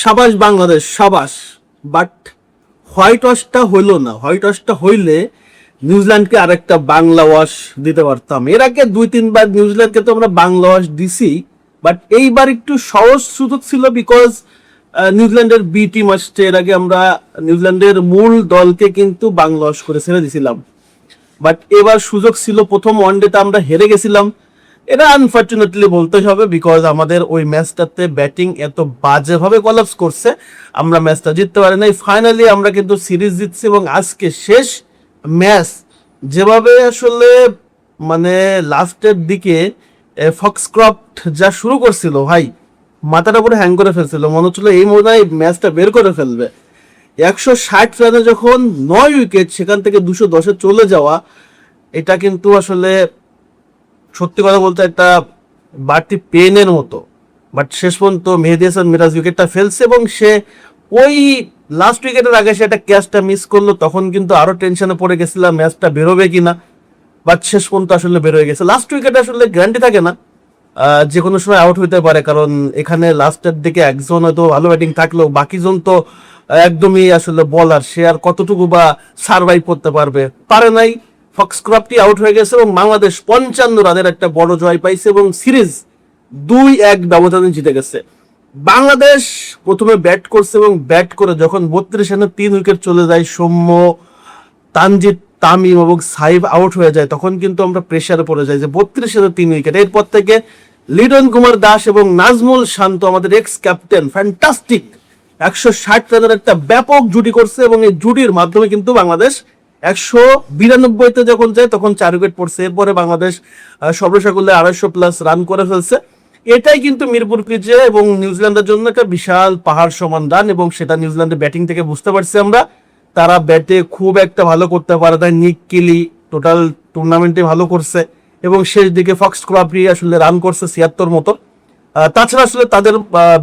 সাবাস বাংলাদেশ, সাবাস। But white ওয়াশটা হইলো না। হোয়াইট ওয়াশটা হইলে নিউজিল্যান্ডকে আরেকটা বাংলা ওয়াশ দিতে পারতাম। এর আগে 2-3 বার নিউজিল্যান্ডকে তো আমরা বাংলা ওয়াশ দিছি, বাট এইবার একটু সহজ সুযোগ ছিল, বিকজ নিউজিল্যান্ডের বি টিম আসছে। এর আগে আমরা নিউজিল্যান্ডের মূল দলকে কিন্তু বাংলা ওয়াশ করে ছেড়ে দিছিলাম, বাট এবার সুযোগ ছিল। প্রথম ওয়ানডেতে আমরা হেরে গেছিলাম, এটা আনফর্চুনেটলি বলতে হবে, বিকজ আমাদের ওই ম্যাচটাতে ব্যাটিং এত বাজেভাবে কলাপস করছে, আমরা ম্যাচটা জিততে পারি নাই। ফাইনালি আমরা কিন্তু সিরিজ জিতছি, এবং আজকে শেষ ম্যাচ যেভাবে আসলে মানে লাস্টের দিকে ফক্সক্রফট যা শুরু করছিল, ভাই মাথাটা পুরো হ্যাং করে ফেলছিল। মনে হচ্ছিল এই মনে হয় ম্যাচটা বের করে ফেলবে। 160 রানে যখন 9 উইকেট, সেখান থেকে 210-এ চলে যাওয়া, এটা কিন্তু আসলে সত্যি কথা বলতে একটা বাড়তি পেনের মতো। বাট শেষ পর্যন্ত মেহেদী হাসান মিরাজ উইকেটটা ফেলছে, এবং সে ওই লাস্ট উইকেটের আগে সে একটা ক্যাচটা মিস করলো, তখন কিন্তু আরো টেনশনে পড়ে গেছিলাম ম্যাচটা বেরোবে কিনা। বাট শেষ পর্যন্ত আসলে বের হয়ে গেছে। লাস্ট উইকেটে আসলে গ্যারান্টি থাকে না, যে কোনো সময় আউট হইতে পারে, কারণ এখানে লাস্টের দিকে একজন হয়তো ভালো ব্যাটিং থাকলেও বাকিজন তো একদমই আসলে বলার, সে আর কতটুকু বা সার্ভাইভ করতে পারে নাই। ফক্সক্রফটই আউট হয়ে গেছে, এবং বাংলাদেশ 55 রানের একটা বড় জয় পাইছে, এবং সিরিজ 2-1 ব্যবধানে জিতে গেছে। বাংলাদেশ প্রথমে ব্যাট করছে, এবং ব্যাট করে যখন 32 রানে 3 উইকেট চলে যায়, সৌম্য, তানজিদ, তামিম এবং সাইফ আউট হয়ে যায়, তখন কিন্তু আমরা প্রেসারে পড়ে যাই যে 32 রানে 3 উইকেট। এরপর থেকে লিটন কুমার দাস এবং নাজমুল শান্ত, আমাদের এক্স ক্যাপ্টেন, ফ্যান্টাস্টিক 160 রানের একটা ব্যাপক জুটি করছে, এবং এই জুটির মাধ্যমে কিন্তু বাংলাদেশ 192-তে যখন যায় তখন 4 উইকেট পড়ছে। এরপরে বাংলাদেশ সর্বসাকুল্যে 250+ রান করে ফেলছে। এটাই কিন্তু মিরপুর পিচে এবং নিউজিল্যান্ডের জন্য একটা বিশাল পাহাড় সমান রান, এবং সেটা নিউজিল্যান্ডের ব্যাটিং থেকে বুঝতে পারছি আমরা। তারা ব্যাটে খুব একটা ভালো করতে পারে না। নিক কেলি টোটাল টুর্নামেন্টে ভালো করছে, এবং শেষ দিকে ফক্সক্রফটই আসলে রান করছে 76 মতো। তাছাড়া আসলে তাদের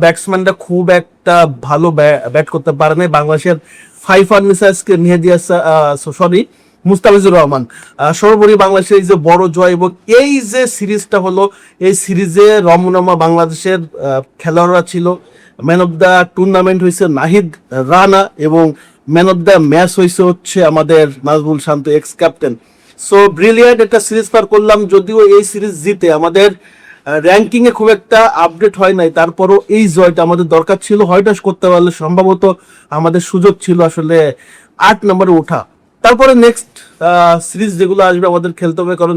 ব্যাটসম্যানরা খুব একটা ভালো ব্যাট করতে পারে না। বাংলাদেশের ফাইফার মিসাইলসকে মেহেদী মুস্তাফিজুর রহমান, সর্বোপরি বাংলাদেশের এই যে বড় জয়, এবং এই যে সিরিজটা হলো, এই সিরিজে রমনামা বাংলাদেশের খেলোয়াড়রা ছিল। ম্যান অফ দ্য টুর্নামেন্ট হয়েছে নাহিদ রানা, এবং ম্যান অফ দ্য ম্যাচ হয়েছে হচ্ছে আমাদের নাজমুল শান্ত, এক্স ক্যাপ্টেন। সো ব্রিলিয়ান্ট একটা সিরিজ পার করলাম। যদিও এই সিরিজ জিতে আমাদের র্যাঙ্কিং এ খুব একটা আপডেট হয় নাই, তারপরও এই জয়টা আমাদের দরকার ছিল। হোয়াইট ওয়াশ করতে পারলে সম্ভবত আমাদের সুযোগ ছিল আসলে 8 নম্বরে ওঠা। তারপরে নেক্সট সিরিজ যেগুলো আসবে আমাদের খেলতে হবে, কারণ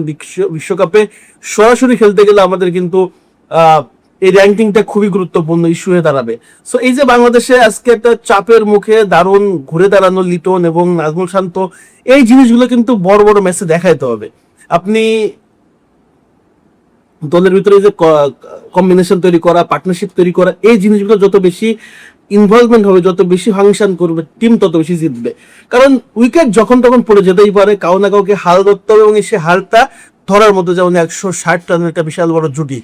বিশ্বকাপে সরাসরি খেলতে গেলে আমাদের কিন্তু এই র্যাঙ্কিংটা খুবই গুরুত্বপূর্ণ ইস্যু হয়ে দাঁড়াবে। সো এই যে বাংলাদেশে আজকে একটা চাপের মুখে দারুণ ঘুরে দাঁড়ানো লিটন এবং নাজমুল শান্ত, এই জিনিসগুলো কিন্তু বড় বড় ম্যাচে দেখাইতে হবে। আপনি দলের ভিতরে যে কম্বিনেশন তৈরি করা, পার্টনারশিপ তৈরি করা, এই জিনিসগুলো যত বেশি ইনভলভমেন্ট হবে, যত বেশি ফাংশন করবে, টিম তত বেশি জিতবে। কারণ উইকেট যখন তখন পড়ে যেতেই পারে, কাউ না কাউকে হাল ধরতে হবে, এবং সে হালটা ধরার মধ্যে যেমন 160 রানের একটা বিশাল বড় জুটি,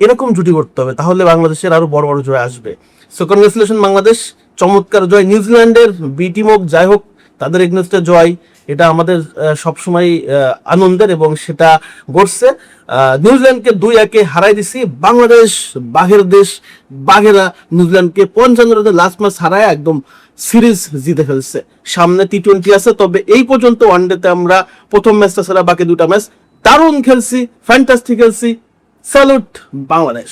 এরকম জুটি করতে হবে, তাহলে বাংলাদেশের আরো বড় বড় জয় আসবে। সো কনগ্রেচুলেশন বাংলাদেশ, চমৎকার জয়। নিউজিল্যান্ডের বি টিম হোক যাই হোক, তাদের এগনেস্টে জয়, এটা আমাদের সবসময় আনন্দের, এবং সেটা ঘটছে। নিউজিল্যান্ডকে 2-1 হারাই দিছি। বাংলাদেশ বাঘের দেশ, বাঘেরা নিউজিল্যান্ডকে 55 রানে লাস্ট ম্যাচ হারায় একদম সিরিজ জিতে ফেলছে। সামনে টি20 আছে, তবে এই পর্যন্ত ওয়ানডেতে আমরা প্রথম ম্যাচটা ছাড়া বাকি 2টা ম্যাচ দারুণ খেলছি, ফ্যান্টাস্টিক খেলছি। স্যালুট বাংলাদেশ।